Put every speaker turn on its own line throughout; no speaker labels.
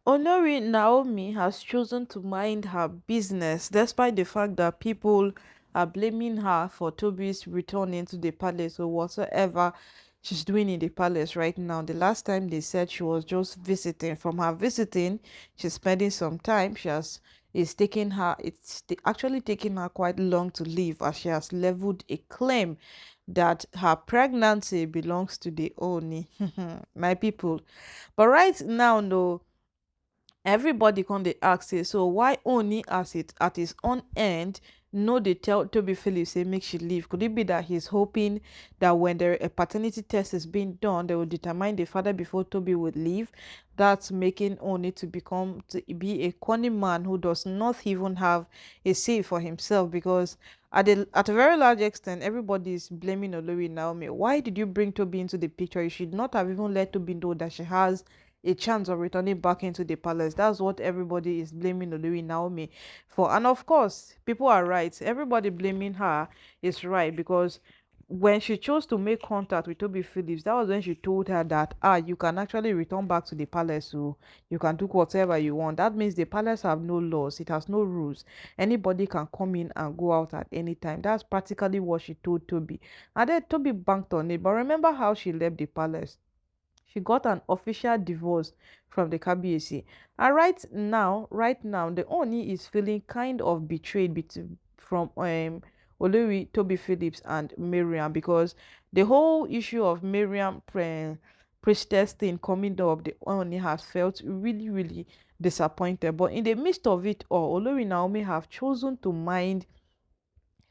Olori Naomi has chosen to mind her business despite the fact that people are blaming her for Tobi's return into the palace or whatsoever she's doing in the palace right now. The last time they said she was just visiting. From her visiting, she's spending some time. It's actually taking her quite long to leave as she has leveled a claim that her pregnancy belongs to the Oni. My people. But right now, no, everybody come dey ask say so why only as it at his own end no dey tell Toby Phillips say make she leave. Could it be that he's hoping that when a paternity test is being done they will determine the father before Toby would leave? That's making Oni to be a corny man who does not even have a say for himself, because at a very large extent everybody is blaming Olori Naomi. Why did you bring Toby into the picture? You should not have even let Toby know that she has a chance of returning back into the palace. That's what everybody is blaming Olori Naomi for. And of course, people are right. Everybody blaming her is right, because when she chose to make contact with Toby Phillips, that was when she told her that you can actually return back to the palace, so you can do whatever you want. That means the palace have no laws, it has no rules. Anybody can come in and go out at any time. That's practically what she told Toby. And then Toby banked on it. But remember how she left the palace? She got an official divorce from the Kabiyesi. And right now, the Oni is feeling kind of betrayed from Olori Toby Phillips and Miriam, because the whole issue of Miriam priestess thing coming up, the Oni has felt really, really disappointed. But in the midst of it all, Olori Naomi have chosen to mind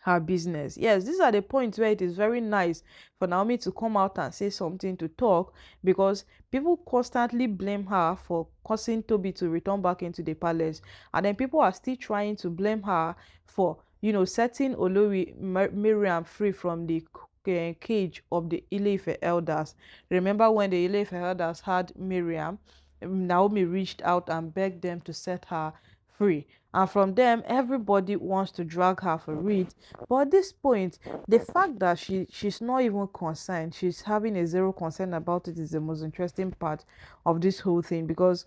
her business. Yes, these are the points where it is very nice for Naomi to come out and say something, to talk, because people constantly blame her for causing Toby to return back into the palace. And then people are still trying to blame her for, setting Miriam free from the cage of the Ile-Ife elders. Remember when the Ile-Ife elders had Miriam, Naomi reached out and begged them to set her free. And from them, everybody wants to drag her for it. But at this point, the fact that she's not even concerned, she's having a zero concern about it, is the most interesting part of this whole thing. Because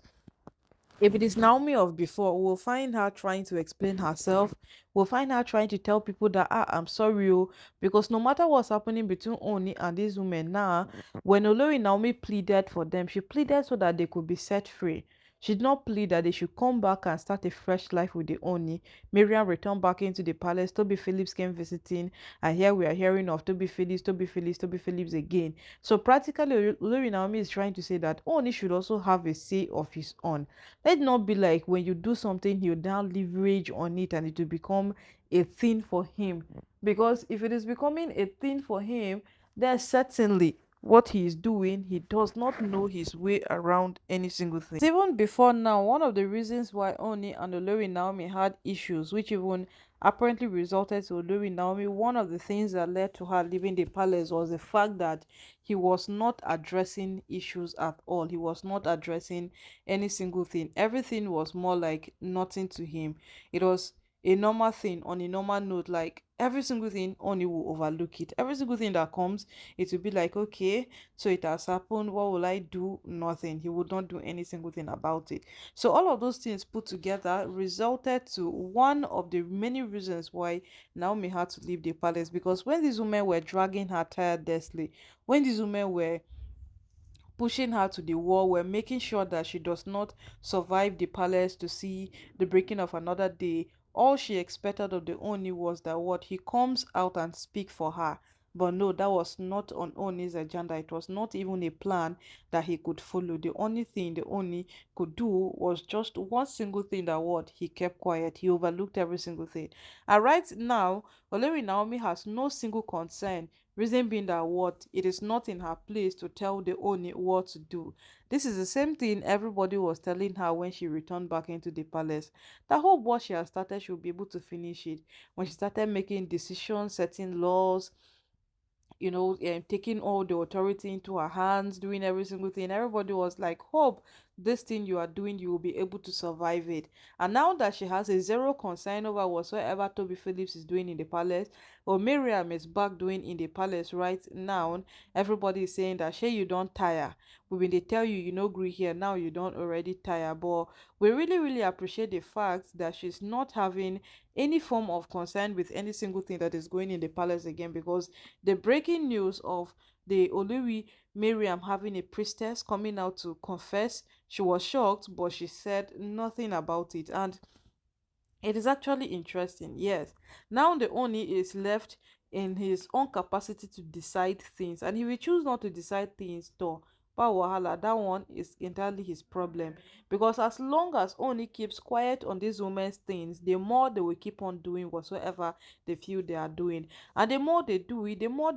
if it is Naomi of before, we'll find her trying to explain herself. We'll find her trying to tell people that I'm sorry, oh, because no matter what's happening between Oni and these women now, when Olori Naomi pleaded for them, she pleaded so that they could be set free. She did not plead that they should come back and start a fresh life with the Oni. Miriam returned back into the palace. Toby Phillips came visiting, and here we are hearing of Toby Phillips again. So practically, Olori Naomi is trying to say that Oni should also have a say of his own. Let it not be like when you do something, you now leverage on it and it will become a thing for him. Because if it is becoming a thing for him, then certainly what he is doing, he does not know his way around any single thing. Even before now, one of the reasons why Oni and Olori Naomi had issues, which even apparently resulted to Olori Naomi, one of the things that led to her leaving the palace was the fact that he was not addressing issues at all. He was not addressing any single thing. Everything was more like nothing to him. It was a normal thing on a normal note, like every single thing only will overlook it. Every single thing that comes, it will be like, okay, so it has happened, what will I do? Nothing. He would not do any single thing about it. So all of those things put together resulted to one of the many reasons why Naomi had to leave the palace. Because when these women were dragging her tirelessly, when these women were pushing her to the wall, were making sure that she does not survive the palace to see the breaking of another day, all she expected of the Oni was that what he comes out and speak for her. But no, that was not on Oni's agenda. It was not even a plan that he could follow. The only thing the Oni could do was just one single thing, that what he kept quiet. He overlooked every single thing. And right now, Olori Naomi has no single concern. Reason being that what it is not in her place to tell the Oni what to do. This is the same thing everybody was telling her when she returned back into the palace. That whole what she has started, she'll be able to finish it. When she started making decisions, setting laws, taking all the authority into her hands, doing every single thing. Everybody was like, Hope, this thing you are doing, you will be able to survive it. And now that she has a zero concern over whatsoever Toby Phillips is doing in the palace, or Miriam is back doing in the palace right now, everybody is saying that, Shay, you don't tire. We been they tell you, you know, agree here, now you don't already tire. But we really, really appreciate the fact that she's not having any form of concern with any single thing that is going in the palace again, because the breaking news of the Oluri Miriam having a priestess coming out to confess, she was shocked, but she said nothing about it. And it is actually interesting, yes. Now the Oni is left in his own capacity to decide things, and if he choose not to decide things, though, but wahala, that one is entirely his problem. Because as long as Oni keeps quiet on these women's things, the more they will keep on doing whatsoever they feel they are doing, and the more they do it, the more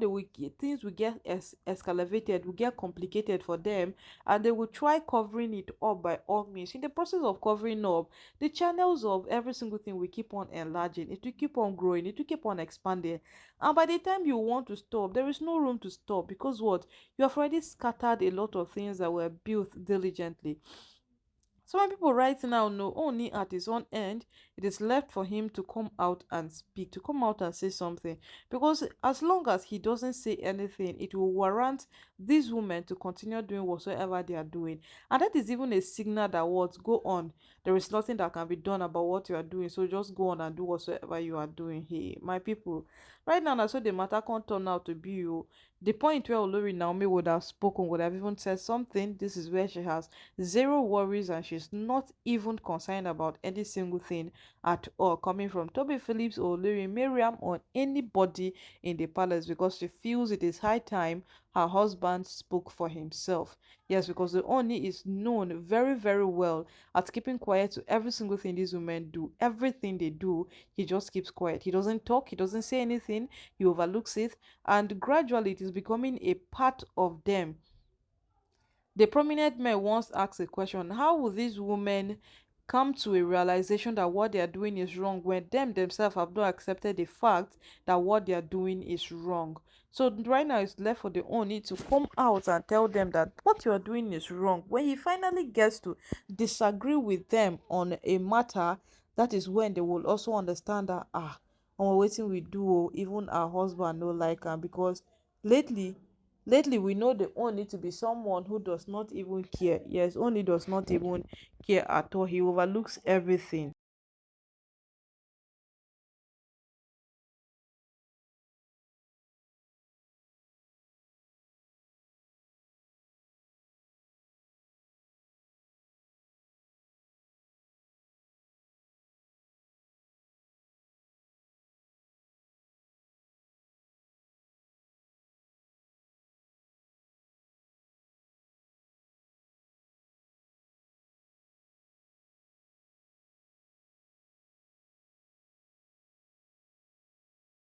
things will get escalated, will get complicated for them, and they will try covering it up by all means. In the process of covering up, the channels of every single thing will keep on enlarging, it will keep on growing, it will keep on expanding, and by the time you want to stop, there is no room to stop, because what, you have already scattered a lot of things that were built diligently. So when people right now know only at his own end, it is left for him to come out and speak, to come out and say something. Because as long as he doesn't say anything, it will warrant these women to continue doing whatsoever they are doing. And that is even a signal that what, go on. There is nothing that can be done about what you are doing. So just go on and do whatsoever you are doing. Hey, my people. Right now, that's what the matter can't turn out to be you. The point where Olori Naomi would have spoken, would have even said something. This is where she has zero worries, and she's not even concerned about any single thing at all coming from Toby Phillips or Larry Miriam or anybody in the palace, because she feels it is high time her husband spoke for himself. Yes, because the Oni is known very, very well at keeping quiet to every single thing these women do. Everything they do, he just keeps quiet. He doesn't talk, he doesn't say anything, he overlooks it, and gradually it is becoming a part of them. The prominent men once asked a question: how will these women come to a realization that what they are doing is wrong when them themselves have not accepted the fact that what they are doing is wrong? So right now it's left for the Oni to come out and tell them that what you are doing is wrong. When he finally gets to disagree with them on a matter, that is when they will also understand that, waiting we do even our husband no like am, because lately we know the only to be someone who does not even care. Yes, only does not even care at all. He overlooks everything.